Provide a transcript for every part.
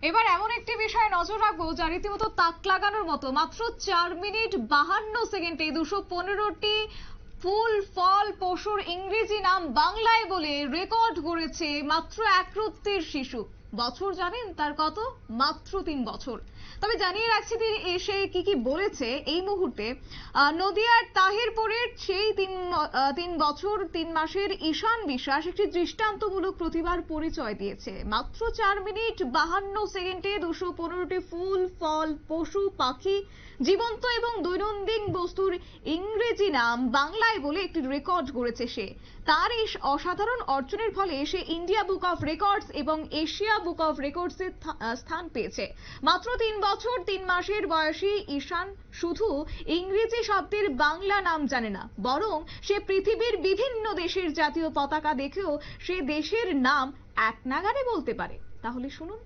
এবার এমন একটি বিষয়ে নজর রাখবো যা রীতিমতো তাক লাগানোর মতো। মাত্র 4 মিনিট 52 সেকেন্ডে 215টি ফুল ফল পশুর ইংরেজি নাম বাংলায় বলে রেকর্ড গড়েছে মাত্র একরত্তির শিশু। বছর জানেন তার কত? মাত্র 3 বছর। তবে জানিয়ে রাখছি তিনি এসে কি বলেছে এই মুহূর্তে। নদিয়ার তাহিরপুরের সেই 3 বছর 3 মাসের ঈশান বিশ্বাস একটি দৃষ্টান্তমূলক প্রতিভার পরিচয় দিয়েছে। মাত্র 4 মিনিট 52 সেকেন্ডে 215টি ফুল ফল পশু পাখি জীবন্ত এবং দৈনন্দিন বস্তুর ইংরেজি নাম বাংলায় বলে একটি রেকর্ড গড়েছে সে। তার এই অসাধারণ অর্জনের ফলে সে ইন্ডিয়া বুক অফ রেকর্ডস এবং এশিয়া বুক অফ রেকর্ডসে স্থান পেয়েছে। মাত্র 3 বছর 3 মাসের বয়সী ঈশান শুধু ইংরেজি শব্দের বাংলা নাম জানে না, বরং সে পৃথিবীর বিভিন্ন দেশের জাতীয় পতাকা দেখেও সে দেশের নাম এক নাগাড়ে বলতে পারে। তাহলে শুনুন।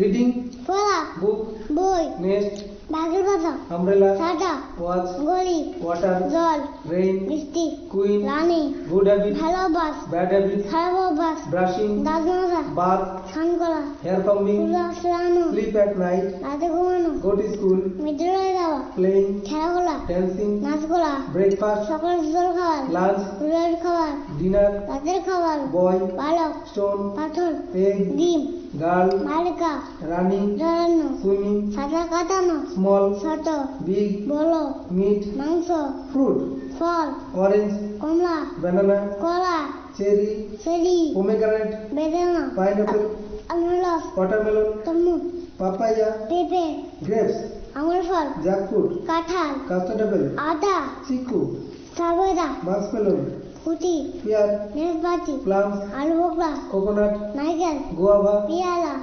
রিডিং, পড়া, বুক, বই, নেস্ট, বাঘের বাসা, আমব্রেলা, ছাতা, ওয়াচ, গলি, ওয়াটার, জল, রেইন, বৃষ্টি, কুইন, রানী, গুড হ্যাবিট, ভালো অভ্যাস, ব্যাড হ্যাবিট, খারাপ অভ্যাস, ব্রাশিং, দাঁত মাজা, বাথ, স্নান করা, হেয়ার কম্বিং, চুল আঁচড়ানো, স্লিপ অ্যাট নাইট, রাতে ঘুমানো, গো টু স্কুল, বিদ্যালয়ে যাওয়া, প্লেইং, খেলা করা, ড্যান্সিং, নাচ করা, ব্রেকফাস্ট, সকালের জল খাবার, লাঞ্চ, দুপুরের খাবার, ডিনার, রাতের খাবার, বয়, বালক, স্টোন, পাথর, এগ, ডিম, গার্ল, বালিকা, রানিং, জড়ানো, সুইমিং, সাঁতার কাটানো, স্মল, ছোট, বিগ, বড়, মিট, মাংস, ফ্রুট, ফল, অরেঞ্জ, কমলা, banana, কলা, চেরি, চেরি, pomegranate, বেদানা, pineapple, আনারস, watermelon, তরমুজ, papaya, পেঁপে, grapes, আঙুর ফল, jackfruit, কাঁঠাল, custard apple, আদা, chiku, সবেদা, marshmallow, কুটি, pear, নেসপাতি, plums, আলু বোখরা, coconut, নারকেল, guava, পেয়ারা,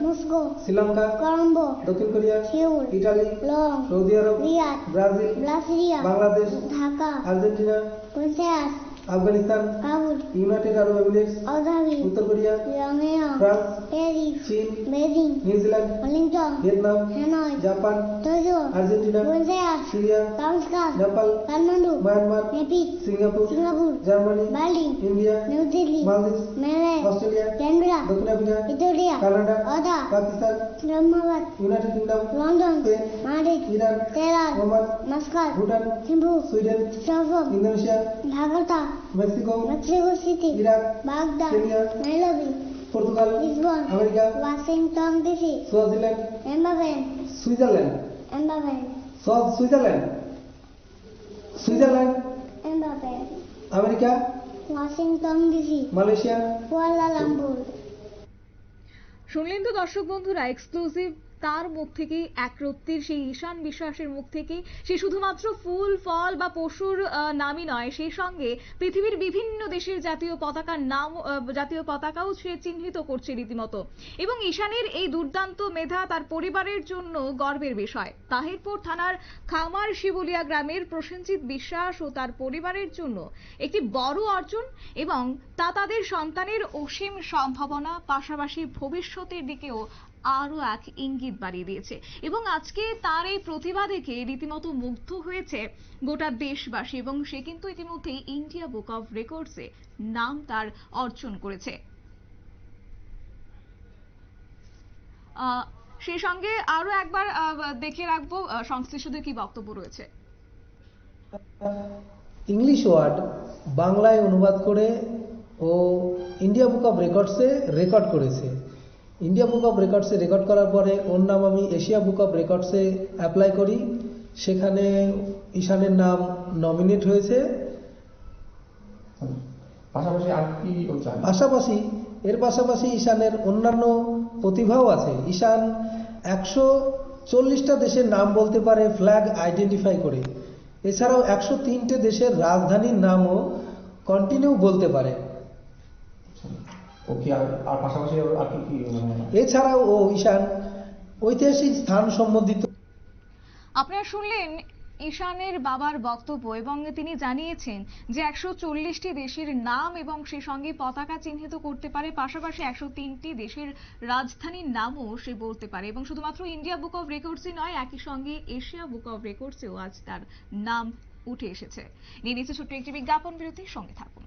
মস্কো, শ্রীলঙ্কা, কলম্বো, দক্ষিণ কোরিয়া, সিউল, ইটালি, লং, Saudi Arab, Riyadh, Brazil, Brasilia, Bangladesh, Dhaka, Argentina, কুইন্সিয়াস, Afghanistan, Kabul, United Arab Emirates, Abu Dhabi, উত্তর কোরিয়া, রোমেও, ফ্রান্স, প্যারিস, চীন, Beijing, New Zealand, Wellington, Vietnam, Hanoi, Japan, Tokyo, Argentina, কুইন্সিয়াস, সিরিয়া, কামস্কার, নেপাল, কাঠমান্ডু, মায়ানমার, নেপিক, সিঙ্গাপুর, সিঙ্গাপুর, জার্মানি, বালি, ইন্ডিয়া, নিউ দিল্লি, মালদ্বীপ, মেলে, অস্ট্রেলিয়া, ক্যানবেরা, দক্ষিণ আফ্রিকা, ইথিওপিয়া, কানাডা, ওদা, Pakistan, Islamabad, United Kingdom, London, Spain, Madrid, Iran, Tehran, Oman, Muscat, Bhutan, Thimphu, Sweden, Stockholm, Indonesia, Dhaka, Mexico, Mexico City, Iraq, Baghdad, Kenya, Nairobi, Portugal, Lisbon, America, Washington DC, Switzerland, Mbabane, Switzerland, Mbabane, Switzerland, Switzerland, Mbabane, America, Washington DC, Malaysia, Kuala Lumpur. শুনলেন তো দর্শক বন্ধুরা, exclusive তার মুখ থেকেই, একরত্তির সেই ঈশান বিশ্বাসের মুখ থেকেই। সে শুধুমাত্র ফুল ফল বা পশুর নামই নয়, সেই সঙ্গে পৃথিবীর বিভিন্ন দেশের জাতীয় পতাকার নাম, জাতীয় পতাকাও সে চিহ্নিত করছে রীতিমতো। এবং ঈশানের এই দুর্দান্ত মেধা তার পরিবারের জন্য গর্বের বিষয়। তাহিরপুর থানার খামার শিবুলিয়া গ্রামের প্রসেনজিৎ বিশ্বাস ও তার পরিবারের জন্য একটি বড় অর্জন, এবং তা তাদের সন্তানের অসীম সম্ভাবনা, পাশাপাশি ভবিষ্যতের দিকেও আরো এক ইঙ্গিত বাড়িয়ে দিয়েছে। এবং আজকে তার এই প্রতিভা দেখে রীতিমতো মুগ্ধ হয়েছে গোটা দেশবাসী, এবং সে কিন্তু ইতিমধ্যেই ইন্ডিয়া বুক অফ রেকর্ডসে নাম তার অর্জন করেছে। সেই সঙ্গে আরো একবার দেখে রাখবো সংশ্লিষ্টদের কি বক্তব্য রয়েছে। ইংলিশ ওয়ার্ড বাংলায় অনুবাদ করে ও ইন্ডিয়া বুক অফ রেকর্ডসে রেকর্ড করেছে। ইন্ডিয়া বুক অফ রেকর্ডসে রেকর্ড করার পরে ওর নাম আমি এশিয়া বুক অফ রেকর্ডসে অ্যাপ্লাই করি। সেখানে ঈশানের নাম নমিনেট হয়েছে। পাশাপাশি আর কি এর পাশাপাশি ঈশানের অন্যান্য প্রতিভাও আছে। ঈশান 140টা দেশের নাম বলতে পারে ফ্ল্যাগ আইডেন্টিফাই করে। এছাড়াও 103টে দেশের রাজধানীর নামও কন্টিনিউ বলতে পারে। এছাড়াও ঈশান ঐতিহাসিক স্থান সম্বন্ধিত। আপনারা শুনলেন ঈশানের বাবার বক্তব্য, এবং তিনি জানিয়েছেন যে 140টি দেশের নাম এবং সে সঙ্গে পতাকা চিহ্নিত করতে পারে, পাশাপাশি 103টি দেশের রাজধানীর নামও সে বলতে পারে। এবং শুধুমাত্র ইন্ডিয়া বুক অফ রেকর্ডসই নয়, একই সঙ্গে এশিয়া বুক অফ রেকর্ডসেও আজ তার নাম উঠে এসেছে। নিয়ে নিচ্ছে ছোট্ট একটি বিজ্ঞাপন বিরতির সঙ্গে থাকুন।